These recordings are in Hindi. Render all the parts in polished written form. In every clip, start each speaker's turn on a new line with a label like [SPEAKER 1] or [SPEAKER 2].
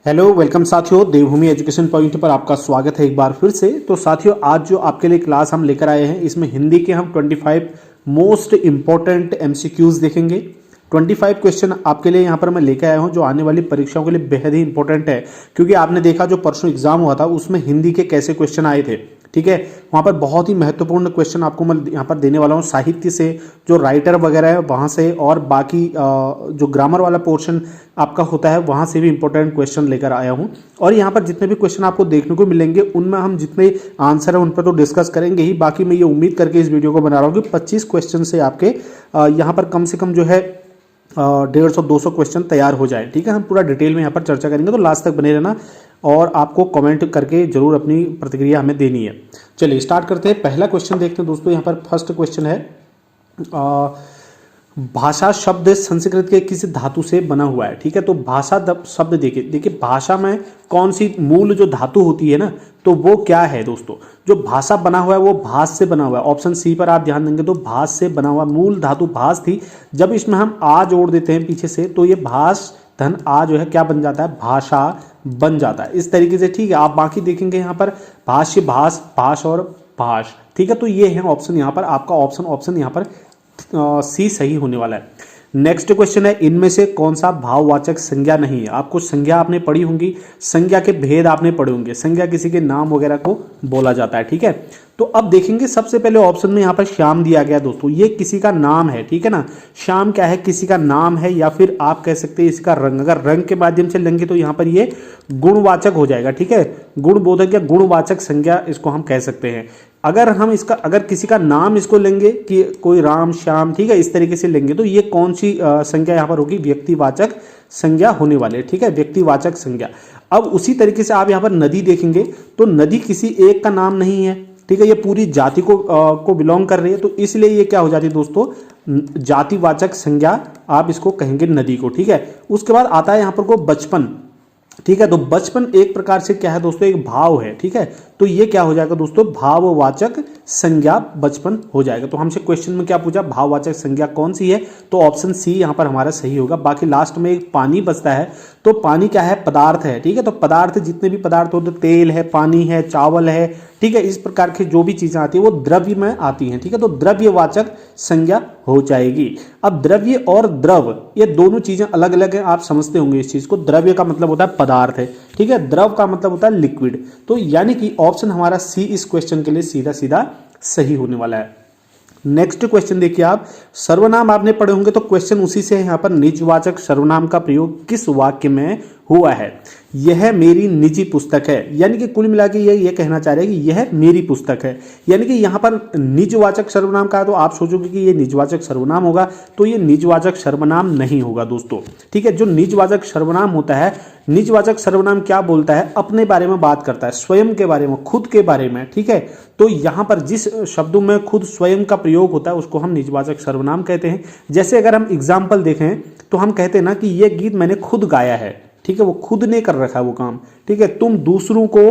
[SPEAKER 1] हेलो वेलकम साथियों, देवभूमि एजुकेशन पॉइंट पर आपका स्वागत है एक बार फिर से। तो साथियों, आज जो आपके लिए क्लास हम लेकर आए हैं, इसमें हिंदी के हम 25 मोस्ट इंपॉर्टेंट एमसीक्यूज देखेंगे। 25 क्वेश्चन आपके लिए यहाँ पर मैं लेकर आया हूँ जो आने वाली परीक्षाओं के लिए बेहद ही इंपॉर्टेंट है, क्योंकि आपने देखा जो परसों एग्जाम हुआ था उसमें हिंदी के कैसे क्वेश्चन आए थे। ठीक है, वहाँ पर बहुत ही महत्वपूर्ण क्वेश्चन आपको मैं यहाँ पर देने वाला हूँ, साहित्य से, जो राइटर वगैरह है वहाँ से, और बाकी जो ग्रामर वाला पोर्शन आपका होता है वहाँ से भी इंपॉर्टेंट क्वेश्चन लेकर आया हूँ। और यहाँ पर जितने भी क्वेश्चन आपको देखने को मिलेंगे उनमें हम जितने आंसर है उन पर तो डिस्कस करेंगे ही। बाकी मैं ये उम्मीद करके इस वीडियो को बना रहा हूँ कि 25 क्वेश्चन से आपके यहाँ पर कम से कम जो है 150-200 क्वेश्चन तैयार हो जाए। ठीक है, हम पूरा डिटेल में यहाँ पर चर्चा करेंगे, तो लास्ट तक बने रहना और आपको कमेंट करके जरूर अपनी प्रतिक्रिया हमें देनी है। चलिए स्टार्ट करते हैं। पहला क्वेश्चन देखते हैं दोस्तों। यहाँ पर फर्स्ट क्वेश्चन है, भाषा शब्द संस्कृत के किस धातु से बना हुआ है। ठीक है, तो भाषा शब्द देखिए भाषा में कौन सी मूल जो धातु होती है ना, तो वो क्या है दोस्तों। जो भाषा बना हुआ है वो भास से बना हुआ है। ऑप्शन सी पर आप ध्यान देंगे तो भास से बना हुआ, मूल धातु भास थी। जब इसमें हम आ जोड़ देते हैं पीछे से तो ये भास धन आ जो है क्या बन जाता है, भाषा बन जाता है इस तरीके से। ठीक है, आप बाकी देखेंगे यहाँ पर भाष्य, भास, भाष और भाष। ठीक है, तो ये है ऑप्शन, यहाँ पर आपका ऑप्शन यहाँ पर सी सही होने वाला है। नेक्स्ट क्वेश्चन है, इनमें से कौन सा भाववाचक संज्ञा नहीं है। आपको संज्ञा आपने पढ़ी होंगी, संज्ञा के भेद आपने पढ़े होंगे। संज्ञा किसी के नाम वगैरह को बोला जाता है। ठीक है, तो अब देखेंगे सबसे पहले ऑप्शन में यहाँ पर श्याम दिया गया दोस्तों, ये किसी का नाम है। ठीक है ना, श्याम क्या है, किसी का नाम है, या फिर आप कह सकते हैं इसका रंग। अगर रंग के माध्यम से लेंगे तो यहाँ पर ये गुणवाचक हो जाएगा। ठीक है, गुणबोधक या गुणवाचक संज्ञा इसको हम कह सकते हैं। अगर हम इसका, अगर किसी का नाम इसको लेंगे कि कोई राम, श्याम, ठीक है, इस तरीके से लेंगे तो ये कौन सी संज्ञा यहाँ पर होगी, व्यक्तिवाचक संज्ञा होने वाले। ठीक है, व्यक्तिवाचक संज्ञा। अब उसी तरीके से आप यहाँ पर नदी देखेंगे तो नदी किसी एक का नाम नहीं है। ठीक है, ये पूरी जाति को बिलोंग कर रही है, तो इसलिए ये क्या हो जाती है दोस्तों, जातिवाचक संज्ञा आप इसको कहेंगे नदी को। ठीक है, उसके बाद आता है यहाँ पर को बचपन। ठीक है, तो बचपन एक प्रकार से क्या है दोस्तों, एक भाव है। ठीक है, तो ये क्या हो जाएगा दोस्तों, भाववाचक संज्ञा बचपन हो जाएगा। तो हमसे क्वेश्चन में क्या पूछा, भाववाचक संज्ञा कौन सी है, तो ऑप्शन सी यहाँ पर हमारा सही होगा। बाकी लास्ट में एक पानी बचता है, तो पानी क्या है, पदार्थ है। ठीक है, तो पदार्थ जितने भी पदार्थ होते, तेल है, पानी है, चावल है, ठीक है, इस प्रकार की जो भी चीजें आती है वो द्रव्य में आती हैं। ठीक है, तो द्रव्यवाचक संज्ञा हो जाएगी। अब द्रव्य और द्रव ये दोनों चीजें अलग अलग हैं, आप समझते होंगे इस चीज को। द्रव्य का मतलब होता है पदार्थ है, ठीक है, द्रव का मतलब होता है लिक्विड। तो यानी कि ऑप्शन हमारा सी इस क्वेश्चन के लिए सीधा सीधा सही होने वाला है। नेक्स्ट क्वेश्चन देखिए आप, सर्वनाम आपने पढ़े होंगे तो क्वेश्चन उसी से है। यहाँ पर निजवाचक सर्वनाम का प्रयोग किस वाक्य में हुआ है। यह मेरी निजी पुस्तक है, यानी कि कुल मिला के ये कहना चाह रहे हैं कि यह मेरी पुस्तक है। यानी कि यहाँ पर निजवाचक सर्वनाम का है, तो आप सोचोगे कि ये निजवाचक सर्वनाम होगा, तो ये निजवाचक सर्वनाम नहीं होगा दोस्तों। ठीक है, जो निजवाचक सर्वनाम होता है, निजवाचक सर्वनाम क्या बोलता है, अपने बारे में बात करता है, स्वयं के बारे में, खुद के बारे में। ठीक है, तो यहाँ पर जिस शब्दों में खुद स्वयं का प्रयोग होता है उसको हम निजवाचक सर्वनाम कहते हैं। जैसे अगर हम एग्जाम्पल देखें तो हम कहते हैं ना कि ये गीत मैंने खुद गाया है। ठीक है, वो खुद ने कर रखा है वो काम। ठीक है, तुम दूसरों को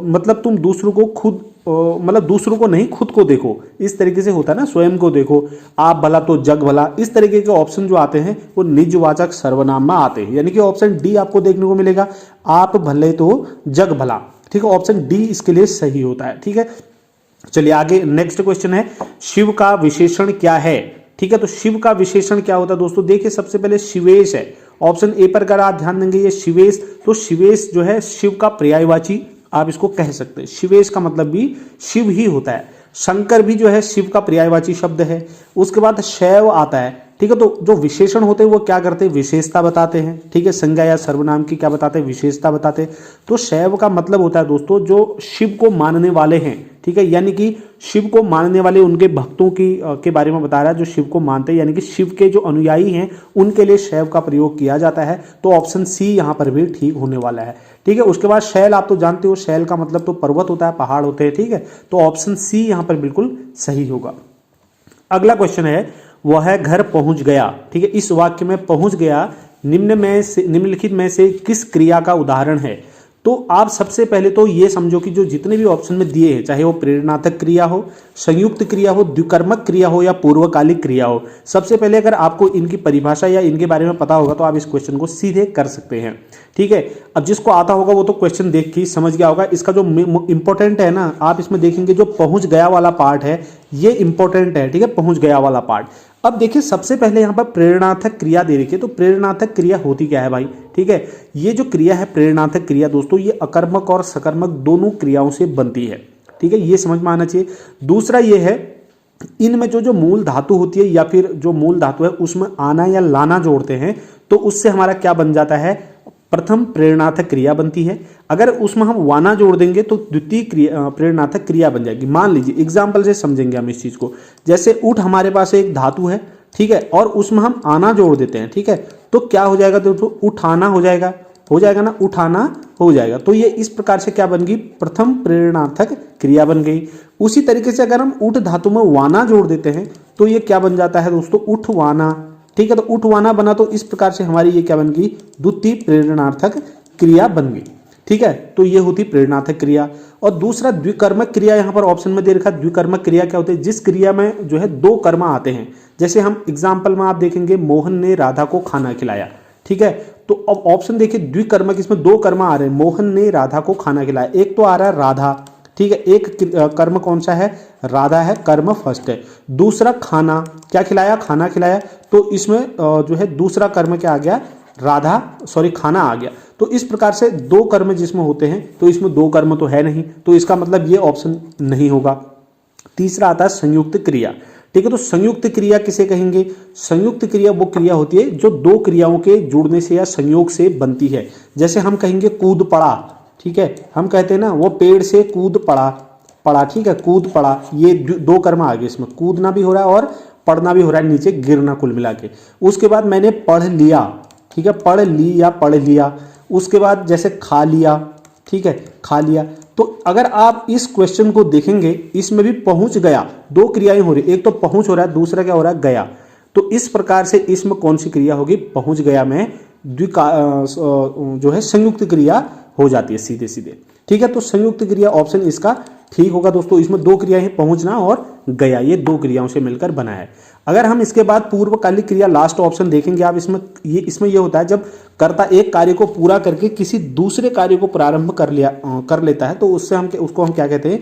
[SPEAKER 1] मतलब तुम दूसरों को खुद मतलब दूसरों को नहीं, खुद को देखो, इस तरीके से होता है ना, स्वयं को देखो, आप भला तो जग भला, इस तरीके के ऑप्शन जो आते हैं वो निजवाचक सर्वनाम में आते हैं। यानी कि ऑप्शन डी आपको देखने को मिलेगा, आप भले तो जग भला। ठीक है, ऑप्शन डी इसके लिए सही होता है। ठीक है, चलिए आगे नेक्स्ट क्वेश्चन है, शिव का विशेषण क्या है। ठीक है, तो शिव का विशेषण क्या होता है दोस्तों, देखिए सबसे पहले शिवेश है। ऑप्शन ए पर अगर आप ध्यान देंगे ये शिवेश, तो शिवेश जो है शिव का पर्यायवाची आप इसको कह सकते हैं। शिवेश का मतलब भी शिव ही होता है। शंकर भी जो है शिव का पर्यायवाची शब्द है। उसके बाद शैव आता है। ठीक है, तो जो विशेषण होते हैं वो क्या करते हैं, विशेषता बताते हैं। ठीक है, संज्ञा या सर्वनाम की क्या बताते हैं, विशेषता बताते हैं। तो शैव का मतलब होता है दोस्तों जो शिव को मानने वाले हैं। ठीक है, यानी कि शिव को मानने वाले उनके भक्तों के बारे में बता रहा है, जो शिव को मानते हैं, यानी कि शिव के जो अनुयायी हैं उनके लिए शैव का प्रयोग किया जाता है। तो ऑप्शन सी यहाँ पर भी ठीक होने वाला है। ठीक है, उसके बाद शैल आप तो जानते हो, शैल का मतलब तो पर्वत होता है, पहाड़ होते हैं। ठीक है, तो ऑप्शन सी यहाँ पर बिल्कुल सही होगा। अगला क्वेश्चन है, वह घर पहुंच गया। ठीक है, इस वाक्य में पहुंच गया निम्नलिखित में से किस क्रिया का उदाहरण है। तो आप सबसे पहले तो ये समझो कि जो जितने भी ऑप्शन में दिए हैं, चाहे वो प्रेरणार्थक क्रिया हो, संयुक्त क्रिया हो, द्विकर्मक क्रिया हो या पूर्वकालिक क्रिया हो, सबसे पहले अगर आपको इनकी परिभाषा या इनके बारे में पता होगा तो आप इस क्वेश्चन को सीधे कर सकते हैं। ठीक है, अब जिसको आता होगा वो तो क्वेश्चन देख के ही समझ गया होगा। इसका जो इंपॉर्टेंट है ना, आप इसमें देखेंगे जो पहुंच गया वाला पार्ट है ये इंपॉर्टेंट है। ठीक है, पहुंच गया वाला पार्ट। अब देखिए सबसे पहले यहाँ पर प्रेरणार्थक क्रिया दे रखी है, तो प्रेरणार्थक क्रिया होती क्या है भाई। ठीक है, ये जो क्रिया है प्रेरणार्थक क्रिया दोस्तों, ये अकर्मक और सकर्मक दोनों क्रियाओं से बनती है। ठीक है, ये समझ में आना चाहिए। दूसरा ये है, इनमें जो मूल धातु होती है या फिर जो मूल धातु है उसमें आना या लाना जोड़ते हैं तो उससे हमारा क्या बन जाता है, प्रथम प्रेरणार्थक क्रिया बनती है। अगर उसमें हम वाना जोड़ देंगे तो द्वितीय प्रेरणार्थक क्रिया बन जाएगी। मान लीजिए एग्जाम्पल से समझेंगे हम इस चीज को, जैसे ऊठ हमारे पास एक धातु है, ठीक है, और उसमें हम आना जोड़ देते हैं। ठीक है, तो क्या हो जाएगा दोस्तों, उठाना हो जाएगा ना, उठाना हो जाएगा। तो ये इस प्रकार से क्या बन गई, प्रथम प्रेरणार्थक क्रिया बन गई। उसी तरीके से अगर हम उठ धातु में वाना जोड़ देते हैं तो ये क्या बन जाता है दोस्तों, उठवाना। ठीक है, तो उठवाना बना, तो इस प्रकार से हमारी ये क्या बन गई, द्वितीय प्रेरणार्थक क्रिया बन गई। ठीक है, तो ये होती प्रेरणार्थक क्रिया। और दूसरा द्विकर्मक क्रिया, यहाँ पर ऑप्शन में दे रखा है। द्विकर्मक क्रिया क्या होती है, जिस क्रिया में जो है दो कर्म आते हैं। जैसे हम एग्जाम्पल में आप देखेंगे, मोहन ने राधा को खाना खिलाया। ठीक है, तो अब ऑप्शन देखिए द्विकर्मक, इसमें दो कर्म आ रहे हैं। मोहन ने राधा को खाना खिलाया, एक तो आ रहा है राधा, ठीक है, एक कर्म कौन सा है, राधा है, कर्म फर्स्ट है। दूसरा खाना, क्या खिलाया, खाना खिलाया, तो इसमें जो है दूसरा कर्म क्या आ गया, खाना आ गया। तो इस प्रकार से दो कर्म जिसमें होते हैं, तो इसमें दो कर्म तो है नहीं, तो इसका मतलब ये ऑप्शन नहीं होगा। तीसरा आता है संयुक्त क्रिया। ठीक है, तो संयुक्त क्रिया किसे कहेंगे, संयुक्त क्रिया वो क्रिया होती है जो दो क्रियाओं के जुड़ने से या संयोग से बनती है। जैसे हम कहेंगे कूद पड़ा, ठीक है, हम कहते हैं ना वो पेड़ से कूद पड़ा, ठीक है, कूद पड़ा, ये दो कर्म आ गए, इसमें कूदना भी हो रहा है और पढ़ना भी हो रहा है, नीचे गिरना कुल मिला के। उसके बाद मैंने पढ़ लिया, ठीक है, पढ़ लिया। उसके बाद जैसे खा लिया, ठीक है, खा लिया। तो अगर आप इस क्वेश्चन को देखेंगे, इसमें भी पहुंच गया, दो क्रियाएं हो रही, एक तो पहुंच हो रहा है, दूसरा क्या हो रहा है, गया। तो इस प्रकार से इसमें कौन सी क्रिया होगी, पहुंच गया में जो है संयुक्त क्रिया हो जाती है सीधे सीधे। ठीक है, तो संयुक्त क्रिया ऑप्शन इसका ठीक होगा दोस्तों। इसमें दो क्रियाएं, पहुंचना और गया, ये दो क्रियाओं से मिलकर बना है। अगर हम इसके बाद पूर्वकालिक क्रिया लास्ट ऑप्शन देखेंगे आप, इसमें ये होता है जब कर्ता एक कार्य को पूरा करके किसी दूसरे कार्य को प्रारंभ कर लेता है, तो उसको हम क्या कहते हैं,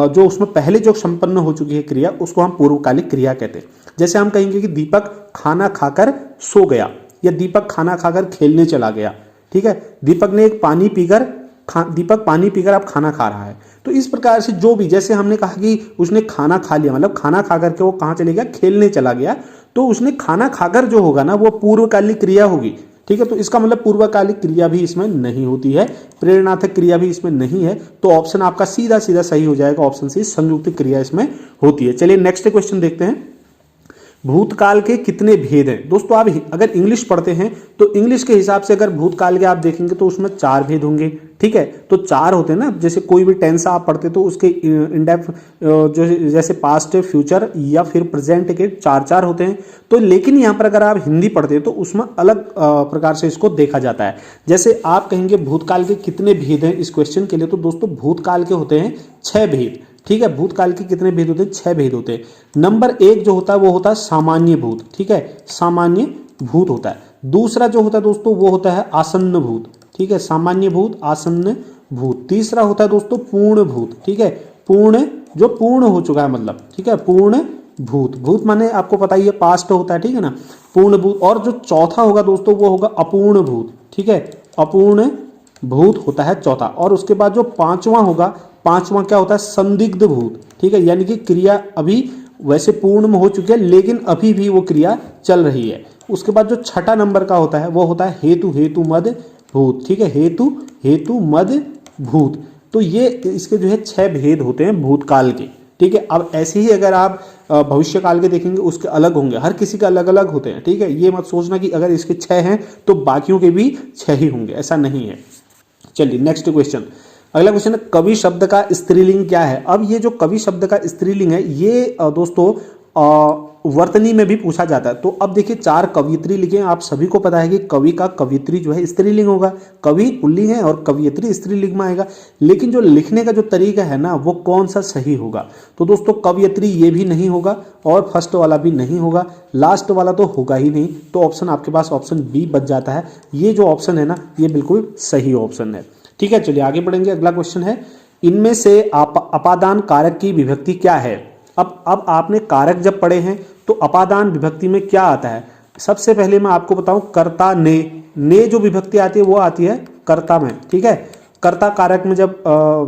[SPEAKER 1] जो उसमें पहले जो संपन्न हो चुकी है क्रिया, उसको हम पूर्वकालिक क्रिया कहते हैं। जैसे हम कहेंगे कि दीपक खाना खाकर सो गया, या दीपक खाना खाकर खेलने चला गया। ठीक है, दीपक पानी पीकर अब खाना खा रहा है। तो इस प्रकार से जो भी, जैसे हमने कहा कि उसने खाना खा लिया, मतलब खाना खा करके वो कहाँ चले गया, खेलने चला गया, तो उसने खाना खाकर जो होगा ना वो पूर्वकालिक क्रिया होगी। ठीक है, तो इसका मतलब पूर्वकालिक क्रिया भी इसमें नहीं होती है, प्रेरणार्थक क्रिया भी इसमें नहीं है। तो ऑप्शन आपका सीधा सीधा सही हो जाएगा, ऑप्शन सी, संयुक्त क्रिया इसमें होती है। चलिए नेक्स्ट क्वेश्चन देखते हैं। भूतकाल के कितने भेद हैं दोस्तों। आप अगर इंग्लिश पढ़ते हैं तो इंग्लिश के हिसाब से अगर भूतकाल के आप देखेंगे तो उसमें चार भेद होंगे। ठीक है, तो चार होते हैं ना, जैसे कोई भी टेंस आप पढ़ते तो उसके इनडेप्थ जो जैसे पास्ट, फ्यूचर या फिर प्रेजेंट के चार होते हैं। तो लेकिन यहाँ पर अगर आप हिंदी पढ़ते हैं तो उसमें अलग प्रकार से इसको देखा जाता है। जैसे आप कहेंगे भूतकाल के कितने भेद हैं इस क्वेश्चन के लिए, तो दोस्तों भूतकाल के होते हैं 6 भेद। ठीक है, भूतकाल के कितने भेद होते हैं, 6 भेद होते हैं। नंबर 1 जो होता है वो होता है सामान्य भूत। ठीक है, सामान्य भूत होता है। दूसरा जो होता है दोस्तों वो होता है आसन्न भूत। ठीक है, सामान्य भूत, आसन्न भूत। तीसरा होता है दोस्तों पूर्ण भूत। ठीक है, पूर्ण, जो पूर्ण हो चुका है मतलब, ठीक है, पूर्ण भूत। भूत माने आपको पता ही है पास्ट होता है, ठीक है ना, पूर्ण भूत। और जो चौथा होगा दोस्तों वो होगा अपूर्ण भूत। ठीक है, अपूर्ण भूत होता है चौथा। और उसके बाद जो पांचवा होगा, पांचवा क्या होता है, संदिग्ध भूत। ठीक है, यानी कि क्रिया अभी वैसे पूर्ण में हो चुकी है लेकिन अभी भी वो क्रिया चल रही है। उसके बाद जो छठा नंबर का होता है वो होता है हेतु मद भूत। ठीक है, हेतु मद भूत। तो ये इसके जो है 6 भेद होते हैं भूतकाल के। ठीक है, अब ऐसे ही अगर आप भविष्य काल के देखेंगे उसके अलग होंगे, हर किसी के अलग अलग होते हैं। ठीक है, ये मत सोचना कि अगर इसके 6 हैं तो बाकियों के भी 6 ही होंगे, ऐसा नहीं है। चलिए नेक्स्ट क्वेश्चन। अगला क्वेश्चन है कवि शब्द का स्त्रीलिंग क्या है। अब ये जो कवि शब्द का स्त्रीलिंग है ये दोस्तों वर्तनी में भी पूछा जाता है। तो अब देखिए 4 कवियत्री लिखे हैं, आप सभी को पता है कि कवि का कवियत्री जो है स्त्रीलिंग होगा, कवि पुल्लिंग है और कवियत्री स्त्रीलिंग में आएगा। लेकिन जो लिखने का जो तरीका है ना वो कौन सा सही होगा, तो दोस्तों कवियत्री ये भी नहीं होगा और फर्स्ट वाला भी नहीं होगा, लास्ट वाला तो होगा ही नहीं। तो ऑप्शन आपके पास ऑप्शन बी बच जाता है। ये जो ऑप्शन है ना ये बिल्कुल सही ऑप्शन है। ठीक है, चलिए आगे बढ़ेंगे। अगला क्वेश्चन है, इनमें से अपादान कारक की विभक्ति क्या है। अब आपने कारक जब पढ़े हैं तो अपादान विभक्ति में क्या आता है। सबसे पहले मैं आपको बताऊं, कर्ता ने जो विभक्ति आती है वो आती है कर्ता में। ठीक है, कर्ता कारक में जब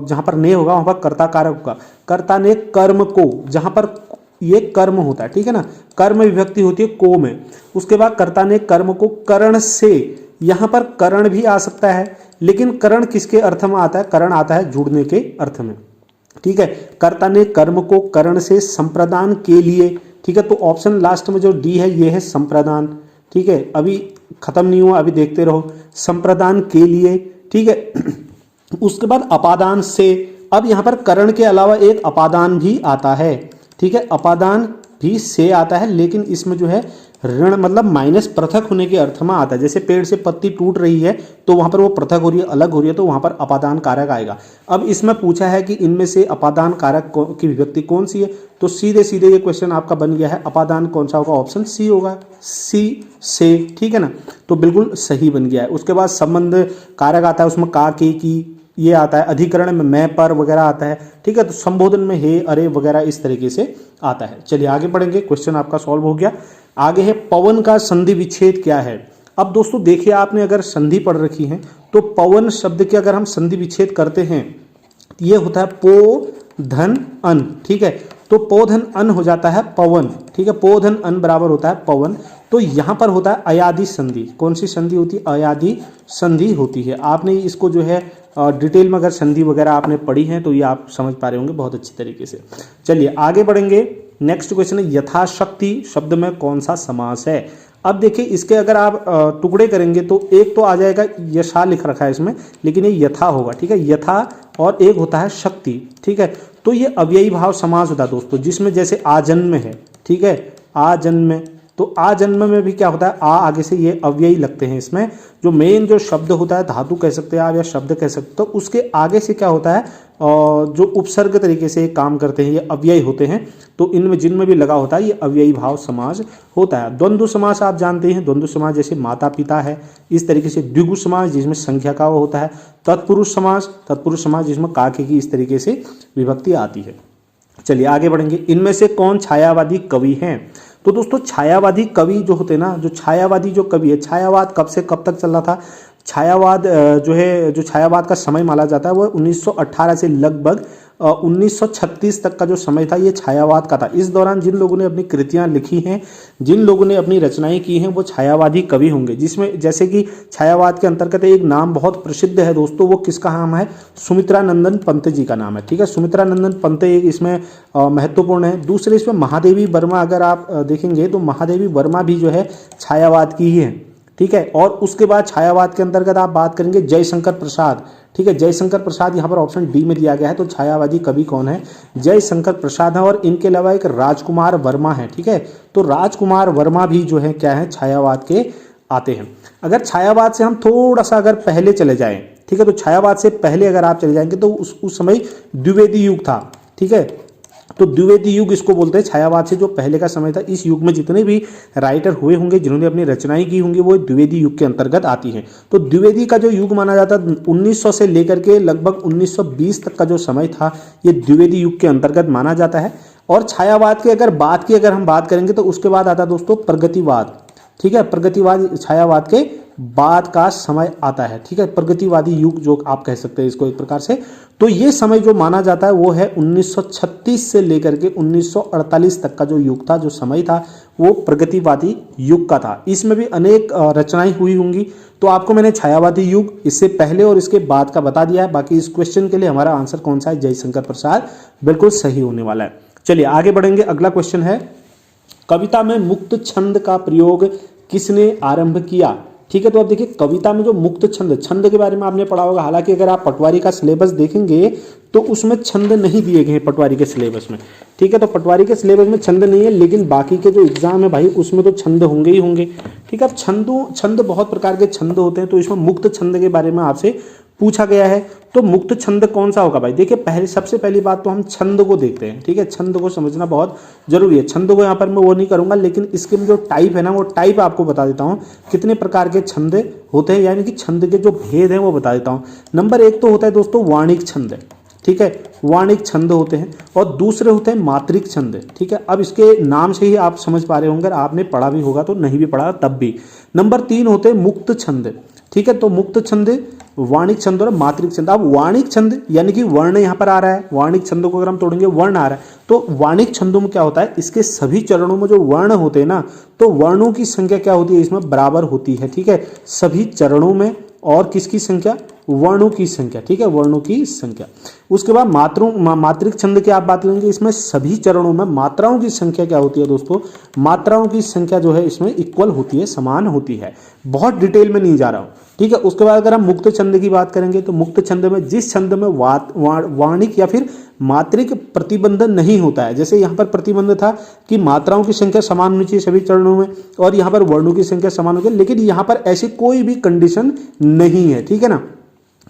[SPEAKER 1] जहां पर ने होगा वहां पर कर्ता कारक होगा। कर्ता ने कर्म को, जहां पर ये कर्म होता है, ठीक है ना, कर्म विभक्ति होती है को में। उसके बाद कर्ता ने कर्म को करण से, यहां पर करण भी आ सकता है, लेकिन करण किसके अर्थ में आता है, करण आता है जुड़ने के अर्थ में। ठीक है, कर्ता ने कर्म को करण से संप्रदान के लिए। ठीक है, तो ऑप्शन लास्ट में जो डी है ये है संप्रदान। ठीक है, अभी खत्म नहीं हुआ, अभी देखते रहो, संप्रदान के लिए। ठीक है, उसके बाद अपादान से, अब यहां पर करण के अलावा एक अपादान भी आता है। ठीक है, अपादान भी से आता है, लेकिन इसमें जो है ऋण मतलब माइनस पृथक होने के अर्थ में आता है। जैसे पेड़ से पत्ती टूट रही है तो वहां पर वो पृथक हो रही है, अलग हो रही है, तो वहां पर अपादान कारक आएगा। अब इसमें पूछा है कि इनमें से अपादान कारक की विभक्ति कौन सी है, तो सीधे सीधे ये क्वेश्चन आपका बन गया है, अपादान कौन सा होगा, ऑप्शन सी होगा, सी से। ठीक है ना, तो बिल्कुल सही बन गया है। उसके बाद संबंध कारक आता है, उसमें का के की ये आता है, अधिकरण में मैं पर वगैरह आता है। ठीक है, तो संबोधन में हे अरे वगैरह इस तरीके से आता है। चलिए आगे बढ़ेंगे, क्वेश्चन आपका सॉल्व हो गया। आगे है पवन का संधि विच्छेद क्या है। अब दोस्तों देखिए, आपने अगर संधि पढ़ रखी है तो पवन शब्द के अगर हम संधि विच्छेद करते हैं ये होता है पो धन अन। ठीक है, तो पो धन अन हो जाता है पवन। ठीक है, पो धन अन बराबर होता है पवन। तो यहां पर होता है अयादि संधि। कौन सी संधि होती है, अयादि संधि होती है। आपने इसको जो है डिटेल में अगर संधि वगैरह आपने पढ़ी है तो ये आप समझ पा रहे होंगे बहुत अच्छी तरीके से। चलिए आगे बढ़ेंगे। नेक्स्ट क्वेश्चन है, यथाशक्ति शब्द में कौन सा समास है। अब देखिए इसके अगर आप टुकड़े करेंगे तो एक तो आ जाएगा, यशा लिख रखा है इसमें, लेकिन ये यथा होगा। ठीक है, यथा, और एक होता है शक्ति। ठीक है, तो ये अव्ययी भाव समास होता है दोस्तों, जिसमें जैसे आजन्म है। ठीक है, आजन्म, तो आ जन्म में भी क्या होता है, आ आगे से ये अव्ययी लगते हैं। इसमें जो मेन जो शब्द होता है, धातु कह सकते हैं आप या शब्द कह सकते हो, तो उसके आगे से क्या होता है, जो उपसर्ग तरीके से काम करते हैं ये अव्ययी होते हैं। तो इनमें जिनमें भी लगा होता है ये अव्ययी भाव समास होता है। द्वंद्व समास आप जानते हैं, द्वंद्व समास जैसे माता पिता है, इस तरीके से द्विगु समास जिसमें संख्या का वो होता है। तत्पुरुष समास जिसमें काके की इस तरीके से विभक्ति आती है। चलिए आगे बढ़ेंगे। इनमें से कौन छायावादी कवि हैं। तो दोस्तों छायावादी कवि जो होते हैं ना, जो छायावादी जो कवि है, छायावाद कब से कब तक चल रहा था। छायावाद जो है, जो छायावाद का समय माना जाता है वो 1918 से लगभग 1936 तक का जो समय था ये छायावाद का था। इस दौरान जिन लोगों ने अपनी कृतियां लिखी हैं, जिन लोगों ने अपनी रचनाएं की हैं, वो छायावादी कवि होंगे। जिसमें जैसे कि छायावाद के अंतर्गत एक नाम बहुत प्रसिद्ध है दोस्तों, वो किसका नाम है, सुमित्रानंदन पंत जी का नाम है। ठीक है, सुमित्रानंदन पंत एक इसमें महत्वपूर्ण है। दूसरे इसमें महादेवी वर्मा अगर आप देखेंगे तो महादेवी वर्मा भी जो है छायावाद की ही है। ठीक है, और उसके बाद छायावाद के अंतर्गत आप बात करेंगे जयशंकर प्रसाद। ठीक है, जयशंकर प्रसाद यहाँ पर ऑप्शन डी में दिया गया है। तो छायावादी कवि कौन है, जयशंकर प्रसाद है। और इनके अलावा एक राजकुमार वर्मा है। ठीक है, तो राजकुमार वर्मा भी जो है क्या है, छायावाद के आते हैं। अगर छायावाद से हम थोड़ा सा अगर पहले चले जाएं, ठीक है, तो छायावाद से पहले अगर आप चले जाएंगे तो उस समय द्विवेदी युग था। ठीक है, तो द्विवेदी युग इसको बोलते हैं, छायावाद से जो पहले का समय था। इस युग में जितने भी राइटर हुए होंगे, जिन्होंने अपनी रचनाएं की होंगी, वो द्विवेदी युग के अंतर्गत आती हैं। तो द्विवेदी का जो युग माना जाता है 1900 से लेकर के लगभग 1920 तक का जो समय था, ये द्विवेदी युग के अंतर्गत माना जाता है। और छायावाद की अगर हम बात करेंगे तो उसके बाद आता है दोस्तों प्रगतिवाद। ठीक है, प्रगतिवाद छायावाद के बाद का समय आता है। ठीक है, प्रगतिवादी युग जो आप कह सकते हैं इसको एक प्रकार से। तो ये समय जो माना जाता है वो है 1936 से लेकर के 1948 तक का जो युग था, जो समय था, वो प्रगतिवादी युग का था। इसमें भी अनेक रचनाएं हुई होंगी। तो आपको मैंने छायावादी युग, इससे पहले और इसके बाद का बता दिया है। बाकी इस क्वेश्चन के लिए हमारा आंसर कौन सा है, जयशंकर प्रसाद, बिल्कुल सही होने वाला है। चलिए आगे बढ़ेंगे। अगला क्वेश्चन है, कविता में मुक्त छंद का प्रयोग किसने आरंभ किया। ठीक है। तो अब देखिए कविता में जो मुक्त छंद, छंद के बारे में आपने पढ़ा होगा, हालांकि अगर आप पटवारी का सिलेबस देखेंगे तो उसमें छंद नहीं दिए गए हैं पटवारी के सिलेबस में, ठीक है। तो पटवारी के सिलेबस में छंद नहीं है, लेकिन बाकी के जो एग्जाम है भाई उसमें तो छंद होंगे ही होंगे, ठीक है। अब छंद बहुत प्रकार के छंद होते हैं, तो इसमें मुक्त छंद के बारे में आपसे पूछा गया है। तो मुक्त छंद कौन सा होगा भाई? देखिए सबसे पहली बात तो हम छंद को देखते हैं, ठीक है। छंद को समझना बहुत जरूरी है। छंद को यहाँ पर मैं वो नहीं करूंगा, लेकिन इसके जो टाइप है ना, वो टाइप आपको बता देता हूँ कितने प्रकार के छंद होते हैं, यानी कि छंद के जो भेद हैं वो बता देता हूँ। नंबर 1 तो होता है दोस्तों वाणिक छंद, ठीक है, वाणिक छंद होते हैं। और दूसरे होते हैं मात्रिक छंद, ठीक है। अब इसके नाम से ही आप समझ पा रहे होंगे, आपने पढ़ा भी होगा तो नहीं भी पढ़ा तब भी। नंबर 3 होते हैं मुक्त छंद, ठीक है। तो मुक्त छंद, वाणिक छंद और मात्रिक छंद। अब वाणिक छंद यानी कि वर्ण यहाँ पर आ रहा है, वाणिक छंदों को अगर हम तोड़ेंगे वर्ण आ रहा है, तो वाणिक छंदों में क्या होता है, इसके सभी चरणों में जो वर्ण होते हैं ना, तो वर्णों की संख्या क्या होती है इसमें बराबर होती है, ठीक है, सभी चरणों में। और किसकी संख्या? वर्णों की संख्या, ठीक है, वर्णों की संख्या। उसके बाद मात्रिक छंद की आप बात करेंगे, इसमें सभी चरणों में मात्राओं की संख्या क्या होती है दोस्तों? मात्राओं की संख्या जो है इसमें इक्वल होती है, समान होती है। बहुत डिटेल में नहीं जा रहा हूं, ठीक है। उसके बाद अगर हम मुक्त छंद की बात करेंगे, तो मुक्त छंद में जिस छंद में वाणिक या फिर मात्रिक प्रतिबंध नहीं होता है, जैसे यहाँ पर प्रतिबंध था कि मात्राओं की संख्या समान होनी चाहिए सभी चरणों में, और यहाँ पर वर्णों की संख्या समान होगी, लेकिन यहाँ पर ऐसी कोई भी कंडीशन नहीं है, ठीक है ना,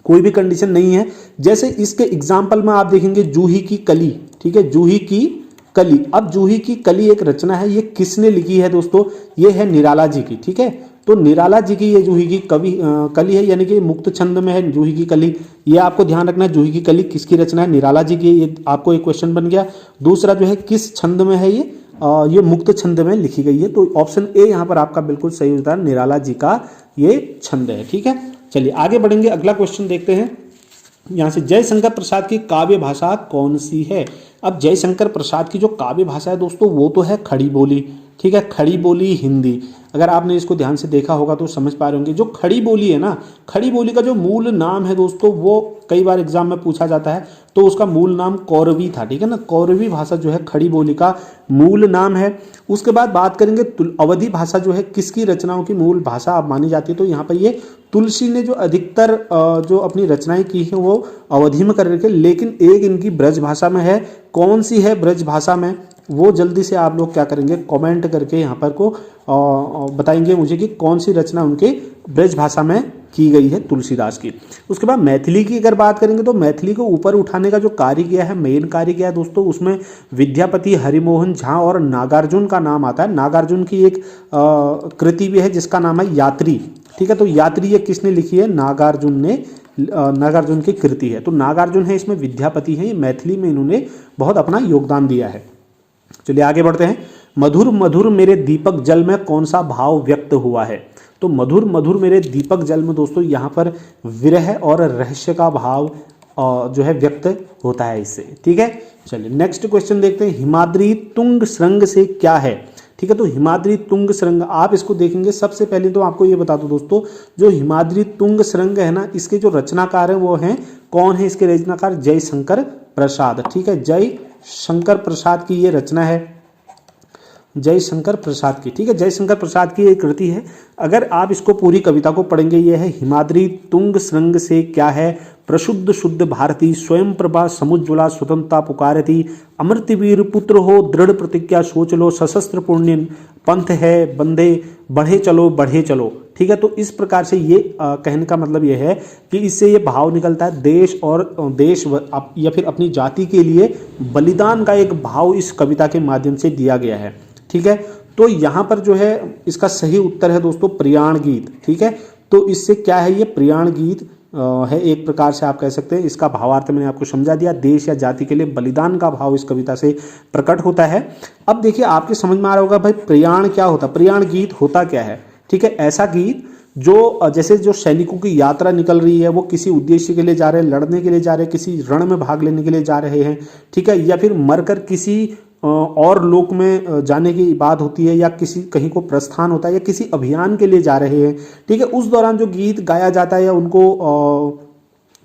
[SPEAKER 1] कोई भी कंडीशन नहीं है। जैसे इसके एग्जाम्पल में आप देखेंगे जूही की कली, ठीक है, जूही की कली। अब जूही की कली एक रचना है, ये किसने लिखी है दोस्तों? ये है निराला जी की, ठीक है। तो निराला जी की ये जूही की कली है, यानी कि मुक्त छंद में है जूही की कली। ये आपको ध्यान रखना है, जूही की कली किसकी रचना है? निराला जी की। ये आपको एक क्वेश्चन बन गया। दूसरा जो है किस छंद में है ये मुक्त छंद में लिखी गई है। तो ऑप्शन ए यहाँ पर आपका बिल्कुल सही उत्तर, निराला जी का ये छंद है, ठीक है। चलिए आगे बढ़ेंगे, अगला क्वेश्चन देखते हैं। यहाँ से जयशंकर प्रसाद की काव्य भाषा कौन सी है? अब जयशंकर प्रसाद की जो काव्य भाषा है दोस्तों, वो तो है खड़ी बोली, ठीक है, खड़ी बोली हिंदी। अगर आपने इसको ध्यान से देखा होगा तो समझ पा रहे होंगे। जो खड़ी बोली है ना, खड़ी बोली का जो मूल नाम है दोस्तों, वो कई बार एग्जाम में पूछा जाता है, तो उसका मूल नाम कौरवी था, ठीक है ना। कौरवी भाषा जो है खड़ी बोली का मूल नाम है। उसके बाद बात करेंगे अवधी भाषा जो है किसकी रचनाओं की मूल भाषा अब मानी जाती है? तो यहाँ पर ये तुलसी ने जो अधिकतर जो अपनी रचनाएं की है वो अवधि में कर रखे, लेकिन एक इनकी ब्रज भाषा में है। कौन सी है ब्रज भाषा में? वो जल्दी से आप लोग क्या करेंगे, कमेंट करके यहाँ पर को बताएंगे मुझे कि कौन सी रचना उनके ब्रज भाषा में की गई है तुलसीदास की। उसके बाद मैथिली की अगर बात करेंगे, तो मैथिली को ऊपर उठाने का जो कार्य किया है, मेन कार्य किया है दोस्तों, उसमें विद्यापति हरिमोहन झा और नागार्जुन का नाम आता है। नागार्जुन की एक कृति भी है जिसका नाम है यात्री, ठीक है। तो यात्री ये किसने लिखी है? नागार्जुन ने, नागार्जुन की कृति है। तो नागार्जुन है, इसमें विद्यापति है, मैथिली में इन्होंने बहुत अपना योगदान दिया है। चलिए आगे बढ़ते हैं। मधुर मधुर मेरे दीपक जल में कौन सा भाव व्यक्त हुआ है? तो मधुर मधुर मेरे दीपक जल में दोस्तों यहाँ पर विरह और रहस्य का भाव जो है व्यक्त होता है इससे, ठीक है। चलिए नेक्स्ट क्वेश्चन देखते हैं। हिमाद्री तुंग श्रृंग से क्या है? ठीक है, तो हिमाद्री तुंग श्रृंग आप इसको देखेंगे। सबसे पहले तो आपको ये बता दूं दोस्तों, जो हिमाद्री तुंग श्रृंग है ना, इसके जो रचनाकार है वो हैं, कौन है इसके रचनाकार? जयशंकर प्रसाद, ठीक है, जयशंकर प्रसाद की ये रचना है, जयशंकर प्रसाद की, ठीक है, जयशंकर प्रसाद की एक कृति है। अगर आप इसको पूरी कविता को पढ़ेंगे, ये है हिमाद्री तुंग श्रृंग से क्या है? प्रशुद्ध शुद्ध भारती स्वयं प्रभा समुज्ज्वला स्वतंत्रता पुकारती, अमृतवीर पुत्र हो दृढ़ प्रतिज्ञा सोच लो, सशस्त्र पुण्य पंथ है बंदे बढ़े चलो, ठीक है। तो इस प्रकार से ये कहने का मतलब ये है कि इससे ये भाव निकलता है देश और देश या फिर अपनी जाति के लिए बलिदान का एक भाव इस कविता के माध्यम से दिया गया है, ठीक है। तो यहाँ पर जो है इसका सही उत्तर है दोस्तों प्रियाण गीत, ठीक है। तो इससे क्या है, ये प्रियाण गीत है, एक प्रकार से आप कह सकते हैं। इसका भावार्थ मैंने आपको समझा दिया, देश या जाति के लिए बलिदान का भाव इस कविता से प्रकट होता है। अब देखिए आपके समझ में आ रहा होगा भाई प्रियाण क्या होता है, प्रियाण गीत होता क्या है, ठीक है। ऐसा गीत जो जैसे जो सैनिकों की यात्रा निकल रही है, वो किसी उद्देश्य के लिए जा रहे हैं, लड़ने के लिए जा रहे हैं, किसी रण में भाग लेने के लिए जा रहे हैं, ठीक है, या फिर मरकर किसी और लोक में जाने की बात होती है, या किसी कहीं को प्रस्थान होता है, या किसी अभियान के लिए जा रहे हैं, ठीक है। उस दौरान जो गीत गाया जाता है या उनको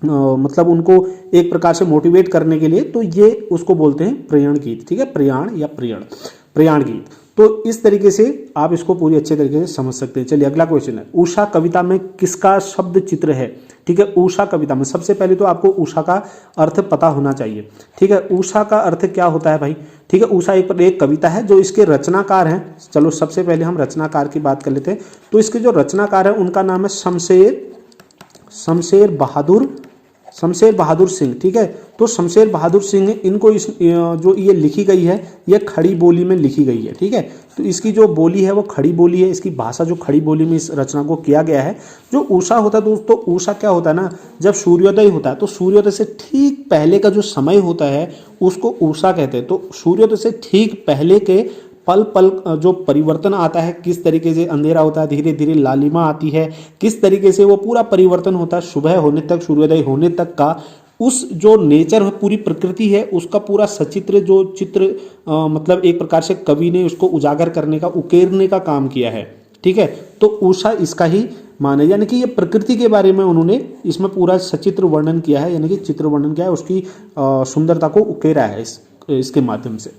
[SPEAKER 1] मतलब उनको एक प्रकार से मोटिवेट करने के लिए, तो ये उसको बोलते हैं प्रियाण गीत, ठीक है, प्रियाण या प्रियण, प्रियाण गीत। तो इस तरीके से आप इसको पूरी अच्छे तरीके से समझ सकते हैं। चलिए अगला क्वेश्चन है, उषा कविता में किसका शब्द चित्र है? ठीक है, उषा कविता में सबसे पहले तो आपको उषा का अर्थ पता होना चाहिए। ठीक है, उषा का अर्थ क्या होता है भाई? ठीक है, उषा एक कविता है जो इसके रचनाकार हैं। चलो सबसे पहले हम रचनाकार की बात कर लेते हैं। तो इसके जो रचनाकार है उनका नाम है शमशेर बहादुर सिंह। ठीक है, तो शमशेर बहादुर सिंह इनको जो ये लिखी गई है ये खड़ी बोली में लिखी गई है। ठीक है, तो इसकी जो बोली है वो खड़ी बोली है, इसकी भाषा जो खड़ी बोली में इस रचना को किया गया है। जो उषा होता है दोस्तों, उषा क्या होता है ना, जब सूर्योदय होता है तो सूर्योदय से ठीक पहले का जो समय होता है उसको उषा कहते हैं। तो सूर्योदय से ठीक पहले के पल पल जो परिवर्तन आता है, किस तरीके से अंधेरा होता है, धीरे धीरे लालिमा आती है, किस तरीके से वो पूरा परिवर्तन होता है सुबह होने तक, सूर्योदय होने तक का, उस जो नेचर है, पूरी प्रकृति है, उसका पूरा सचित्र जो चित्र मतलब एक प्रकार से कवि ने उसको उजागर करने का, उकेरने का काम किया है। ठीक है, तो उषा इसका ही मान है, यानी कि ये प्रकृति के बारे में उन्होंने इसमें पूरा सचित्र वर्णन किया है, यानी कि चित्र वर्णन किया है, उसकी सुंदरता को उकेरा है इसके माध्यम से।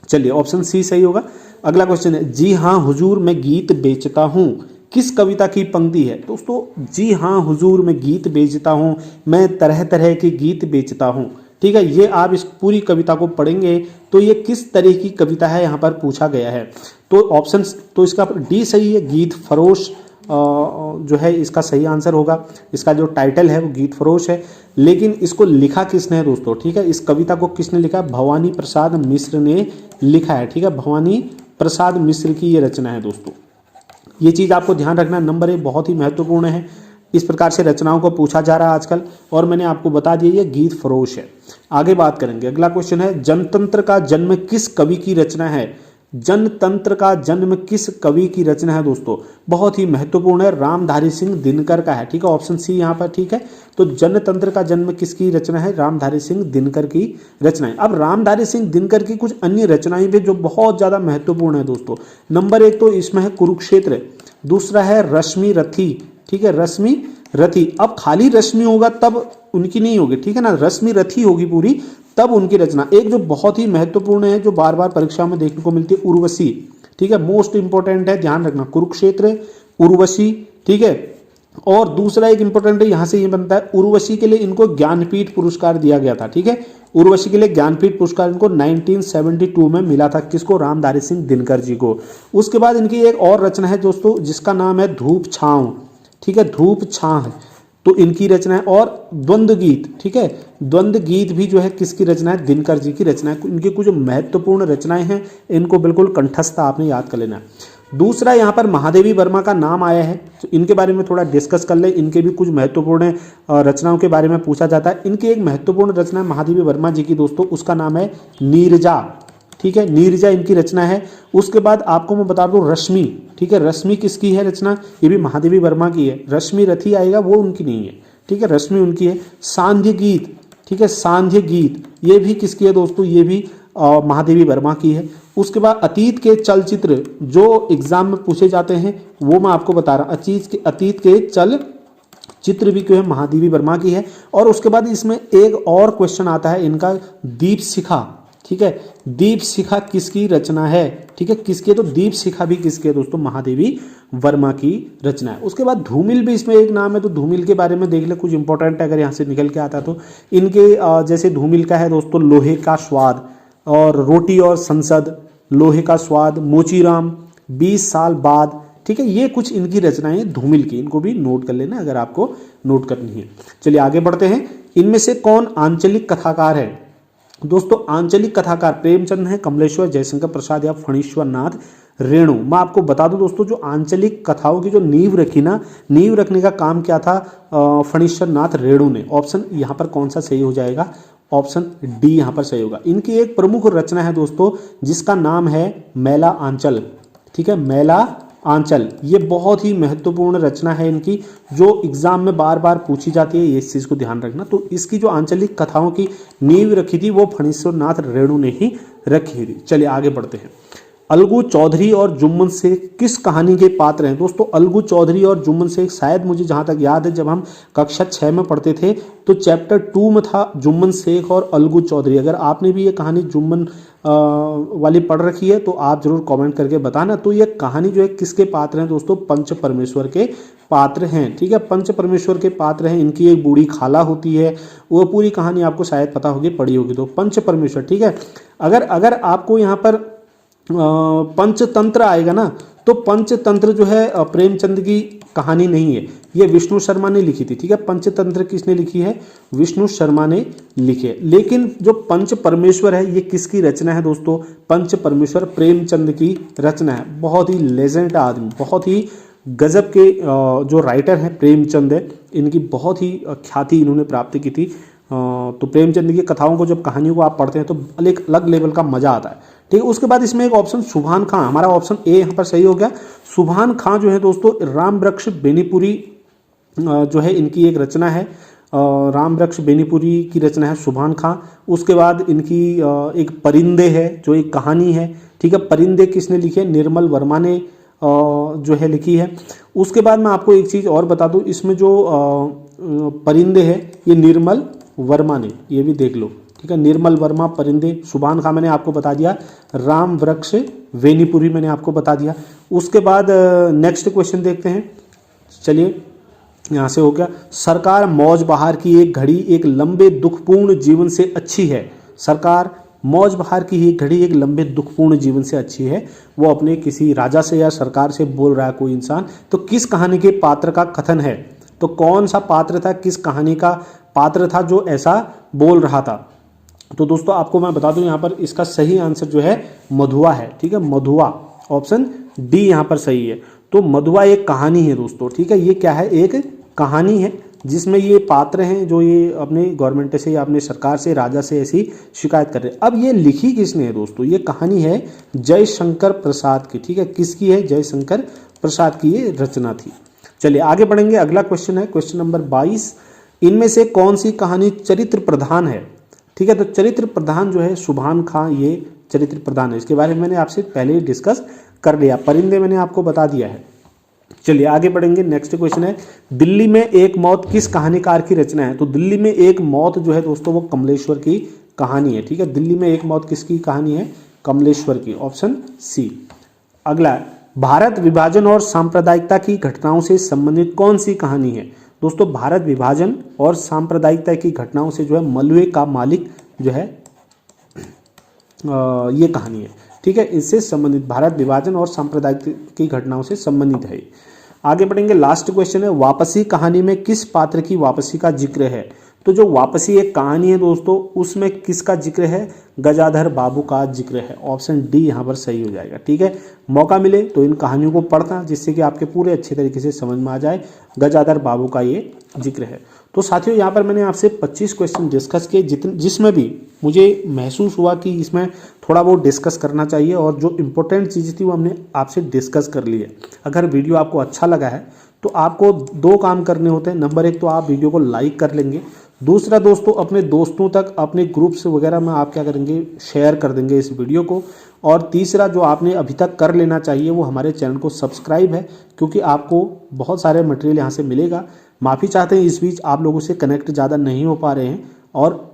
[SPEAKER 1] चलिए ऑप्शन सी सही होगा। अगला क्वेश्चन है, जी हाँ हुजूर मैं गीत बेचता हूँ, किस कविता की पंक्ति है? दोस्तों जी हाँ हुजूर मैं गीत बेचता हूँ, मैं तरह तरह के गीत बेचता हूँ। ठीक है, ये आप इस पूरी कविता को पढ़ेंगे तो ये किस तरह की कविता है यहाँ पर पूछा गया है। तो ऑप्शन तो इसका डी सही है, गीत फरोश जो है इसका सही आंसर होगा। इसका जो टाइटल है वो गीत फरोश है, लेकिन इसको लिखा किसने है दोस्तों? ठीक है, इस कविता को किसने लिखा? भवानी प्रसाद मिश्र ने लिखा है। ठीक है, भवानी प्रसाद मिश्र की ये रचना है दोस्तों। ये चीज़ आपको ध्यान रखना, नंबर 1 बहुत ही महत्वपूर्ण है। इस प्रकार से रचनाओं को पूछा जा रहा है आजकल, और मैंने आपको बता दिया ये गीत फरोश है। आगे बात करेंगे, अगला क्वेश्चन है, जनतंत्र का जन्म किस कवि की रचना है? जनतंत्र का जन्म किस कवि की रचना है दोस्तों? बहुत ही महत्वपूर्ण है, रामधारी सिंह दिनकर का है। ठीक है, ऑप्शन सी यहाँ पर ठीक है। तो जनतंत्र का जन्म किसकी रचना है? रामधारी सिंह दिनकर की रचना है। अब रामधारी सिंह दिनकर की कुछ अन्य रचनाएं भी जो बहुत ज्यादा महत्वपूर्ण है दोस्तों। नंबर 1 तो इसमें है कुरुक्षेत्र, दूसरा है रश्मि रथी। ठीक है, रश्मि रथी। अब खाली रश्मि होगा तब उनकी नहीं होगी, ठीक है ना, रश्मि रथी होगी पूरी तब उनकी रचना। एक जो बहुत ही महत्वपूर्ण है जो बार बार परीक्षा में देखने को मिलती है, उर्वशी। ठीक है, मोस्ट इंपॉर्टेंट है, ध्यान रखना, कुरुक्षेत्र, उर्वशी। ठीक है, और दूसरा एक इंपॉर्टेंट है, यहां से ये बनता है, उर्वशी के लिए इनको ज्ञानपीठ पुरस्कार दिया गया था। ठीक है, उर्वशी के लिए ज्ञानपीठ पुरस्कार इनको 1972 में मिला था। किसको? रामधारी सिंह दिनकर जी को। उसके बाद इनकी एक और रचना है दोस्तों जिसका नाम है धूप छांव। ठीक है, धूप छांव तो इनकी रचना है। और द्वंद्व गीत, ठीक है, द्वंद्व गीत भी जो है किसकी रचना है? दिनकर जी की रचना है। इनकी कुछ महत्वपूर्ण रचनाएं हैं, इनको बिल्कुल कंठस्थ आपने याद कर लेना है। दूसरा यहाँ पर महादेवी वर्मा का नाम आया है, तो इनके बारे में थोड़ा डिस्कस कर ले। इनके भी कुछ महत्वपूर्ण रचनाओं के बारे में पूछा जाता है। इनकी एक महत्वपूर्ण रचना है महादेवी वर्मा जी की दोस्तों, उसका नाम है नीरजा। ठीक है, नीरजा इनकी रचना है। उसके बाद आपको मैं बता दूं रश्मि। ठीक है, रश्मि किसकी है रचना? ये भी महादेवी वर्मा की है। रश्मि रथी आएगा वो उनकी नहीं है। ठीक है, रश्मि उनकी है। सांध्य गीत, ठीक है, सांध्य गीत ये भी किसकी है दोस्तों? ये भी महादेवी वर्मा की है। उसके बाद अतीत के चलचित्र जो एग्जाम में पूछे जाते हैं वो मैं आपको बता रहा हूँ। अतीत के चल चित्र भी क्यों है? महादेवी वर्मा की है। और उसके बाद इसमें एक और क्वेश्चन आता है इनका, दीप शिखा। ठीक है, दीप शिखा किसकी रचना है? ठीक है, किसकी है? तो दीप शिखा भी किसकी है दोस्तों? महादेवी वर्मा की रचना है। उसके बाद धूमिल भी इसमें एक नाम है, तो धूमिल के बारे में देख ले, कुछ इंपॉर्टेंट है अगर यहाँ से निकल के आता तो। इनके जैसे धूमिल का है दोस्तों लोहे का स्वाद, और रोटी और संसद, लोहे का स्वाद, मोचीराम, 20 साल बाद। ठीक है, ये कुछ इनकी रचनाएं धूमिल की, इनको भी नोट कर लेना अगर आपको नोट करनी है। चलिए आगे बढ़ते हैं। इनमें से कौन आंचलिक कथाकार है? दोस्तों आंचलिक कथाकार प्रेमचंद है, कमलेश्वर, जयशंकर प्रसाद या फणीश्वर नाथ रेणु। मैं आपको बता दूं दोस्तों, जो आंचलिक कथाओं की जो नींव रखी ना, नींव रखने का काम क्या था? फणीश्वर नाथ रेणु ने। ऑप्शन यहाँ पर कौन सा सही हो जाएगा? ऑप्शन डी यहाँ पर सही होगा। इनकी एक प्रमुख रचना है दोस्तों जिसका नाम है मैला आंचल। ठीक है, मैला आंचल, ये बहुत ही महत्वपूर्ण रचना है इनकी, जो एग्जाम में बार बार पूछी जाती है, ये इस चीज को ध्यान रखना। तो इसकी जो आंचलिक कथाओं की नींव रखी थी वो फणीश्वर नाथ रेणु ने ही रखी थी। चलिए आगे बढ़ते हैं। अलगू चौधरी और जुम्मन शेख किस कहानी के पात्र हैं? दोस्तों अलगू चौधरी और जुम्मन शेख शायद मुझे जहां तक याद है जब हम कक्षा 6 में पढ़ते थे तो चैप्टर 2 में था जुम्मन शेख और अलगू चौधरी। अगर आपने भी ये कहानी जुम्मन वाली पढ़ रखी है तो आप जरूर कमेंट करके बताना। तो ये कहानी जो है किसके पात्र हैं दोस्तों? पंच परमेश्वर के पात्र हैं। ठीक है, पंच परमेश्वर के पात्र हैं। इनकी एक बूढ़ी खाला होती है, वो पूरी कहानी आपको शायद पता होगी, पढ़ी होगी। तो पंच परमेश्वर, ठीक है। अगर आपको यहाँ पर पंचतंत्र आएगा ना तो पंचतंत्र जो है प्रेमचंद की कहानी नहीं है, ये विष्णु शर्मा ने लिखी थी। ठीक है, पंचतंत्र किसने लिखी है? विष्णु शर्मा ने लिखी है। लेकिन जो पंच परमेश्वर है ये किसकी रचना है दोस्तों? पंच परमेश्वर प्रेमचंद की रचना है। बहुत ही लेजेंड आदमी, बहुत ही गजब के जो राइटर हैं प्रेमचंद है, इनकी बहुत ही ख्याति इन्होंने प्राप्त की थी। तो प्रेमचंद की कथाओं को जब कहानियों को आप पढ़ते हैं तो एक अलग लेवल का मजा आता है। ठीक है, उसके बाद इसमें एक ऑप्शन सुभान खां, हमारा ऑप्शन ए यहाँ पर सही हो गया। सुभान खां जो है दोस्तों राम वृक्ष बेनीपुरी जो है इनकी एक रचना है, राम वृक्ष बेनीपुरी की रचना है सुभान खां। उसके बाद इनकी एक परिंदे है जो एक कहानी है। ठीक है, परिंदे किसने लिखी है? निर्मल वर्मा ने जो है लिखी है। उसके बाद मैं आपको एक चीज़ और बता दूं, इसमें जो परिंदे है ये निर्मल वर्मा ने, ये भी देख लो। ठीक है, निर्मल वर्मा परिंदे। सुभान खां मैंने आपको बता दिया, राम वृक्ष बेनीपुरी मैंने आपको बता दिया। उसके बाद नेक्स्ट क्वेश्चन देखते हैं। चलिए यहाँ से हो गया, सरकार मौज बहार की एक घड़ी एक लंबे दुखपूर्ण जीवन से अच्छी है। सरकार मौज बहार की ही घड़ी एक लंबे दुखपूर्ण जीवन से अच्छी है। वो अपने किसी राजा से या सरकार से बोल रहा है कोई इंसान। तो किस कहानी के पात्र का कथन है? तो कौन सा पात्र था, किस कहानी का पात्र था जो ऐसा बोल रहा था? तो दोस्तों आपको मैं बता दूं यहाँ पर इसका सही आंसर जो है मधुआ है। ठीक है, मधुआ, ऑप्शन डी यहाँ पर सही है। तो मधुआ एक कहानी है दोस्तों। ठीक है, ये क्या है? एक कहानी है जिसमें ये पात्र हैं जो ये अपने गवर्नमेंट से या अपने सरकार से, राजा से ऐसी शिकायत कर रहे हैं। अब ये लिखी किसने है दोस्तों? ये कहानी है जयशंकर प्रसाद की। ठीक है, किसकी है? जयशंकर प्रसाद की ये रचना थी। चलिए आगे बढ़ेंगे। अगला क्वेश्चन है क्वेश्चन नंबर 22, इनमें से कौन सी कहानी चरित्र प्रधान है? ठीक है, तो चरित्र प्रधान जो है सुभान खां, ये चरित्र प्रधान है। इसके बारे में मैंने आपसे पहले ही डिस्कस कर लिया, परिंदे मैंने आपको बता दिया है। चलिए आगे बढ़ेंगे। नेक्स्ट क्वेश्चन है, दिल्ली में एक मौत किस कहानीकार की रचना है? तो दिल्ली में एक मौत जो है दोस्तों वो कमलेश्वर की कहानी है। ठीक है, दिल्ली में एक मौत किसकी कहानी है? कमलेश्वर की, ऑप्शन सी। अगला, भारत विभाजन और सांप्रदायिकता की घटनाओं से संबंधित कौन सी कहानी है? दोस्तों भारत विभाजन और सांप्रदायिकता की घटनाओं से जो है मलबे का मालिक जो है ये कहानी है। ठीक है, इससे संबंधित भारत विभाजन और सांप्रदायिक की घटनाओं से संबंधित है। आगे बढ़ेंगे। लास्ट क्वेश्चन है, वापसी कहानी में किस पात्र की वापसी का जिक्र है? तो जो वापसी एक कहानी है दोस्तों उसमें किसका जिक्र है? गजाधर बाबू का जिक्र है। ऑप्शन डी यहाँ पर सही हो जाएगा। ठीक है, मौका मिले तो इन कहानियों को पढ़ना जिससे कि आपके पूरे अच्छे तरीके से समझ में आ जाए। गजाधर बाबू का ये जिक्र है। तो साथियों यहाँ पर मैंने आपसे 25 क्वेश्चन डिस्कस किए, जिसमें भी मुझे महसूस हुआ कि इसमें थोड़ा बहुत डिस्कस करना चाहिए और जो इम्पोर्टेंट चीज़ थी वो हमने आपसे डिस्कस कर ली है। अगर वीडियो आपको अच्छा लगा है तो आपको 2 काम करने होते हैं। नंबर 1 तो आप वीडियो को लाइक कर लेंगे। दूसरा दोस्तों अपने दोस्तों तक, अपने ग्रुप्स वगैरह में आप क्या करेंगे? शेयर कर देंगे इस वीडियो को। और तीसरा जो आपने अभी तक कर लेना चाहिए वो हमारे चैनल को सब्सक्राइब है, क्योंकि आपको बहुत सारे मटेरियल यहाँ से मिलेगा। माफ़ी चाहते हैं इस बीच आप लोगों से कनेक्ट ज़्यादा नहीं हो पा रहे हैं, और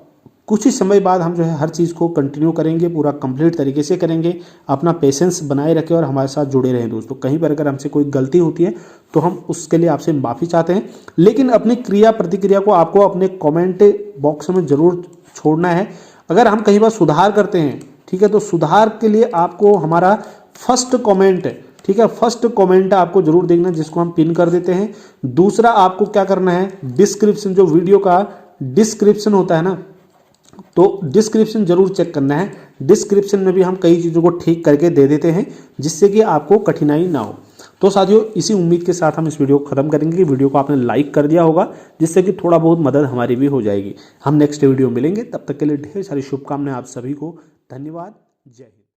[SPEAKER 1] कुछ ही समय बाद हम जो है हर चीज़ को कंटिन्यू करेंगे, पूरा कंप्लीट तरीके से करेंगे। अपना पेशेंस बनाए रखें और हमारे साथ जुड़े रहें दोस्तों। कहीं पर अगर हमसे कोई गलती होती है तो हम उसके लिए आपसे माफ़ी चाहते हैं, लेकिन अपनी क्रिया प्रतिक्रिया को आपको अपने कमेंट बॉक्स में ज़रूर छोड़ना है। अगर हम कहीं बार सुधार करते हैं, ठीक है, तो सुधार के लिए आपको हमारा फर्स्ट कमेंट, ठीक है, फर्स्ट कमेंट आपको जरूर देखना जिसको हम पिन कर देते हैं। दूसरा आपको क्या करना है? डिस्क्रिप्शन, जो वीडियो का डिस्क्रिप्शन होता है ना, तो डिस्क्रिप्शन जरूर चेक करना है। डिस्क्रिप्शन में भी हम कई चीज़ों को ठीक करके दे देते हैं जिससे कि आपको कठिनाई ना हो। तो साथियों इसी उम्मीद के साथ हम इस वीडियो को खत्म करेंगे कि वीडियो को आपने लाइक कर दिया होगा, जिससे कि थोड़ा बहुत मदद हमारी भी हो जाएगी। हम नेक्स्ट वीडियो मिलेंगे, तब तक के लिए ढेर सारी शुभकामनाएं आप सभी को। धन्यवाद, जय हिंद।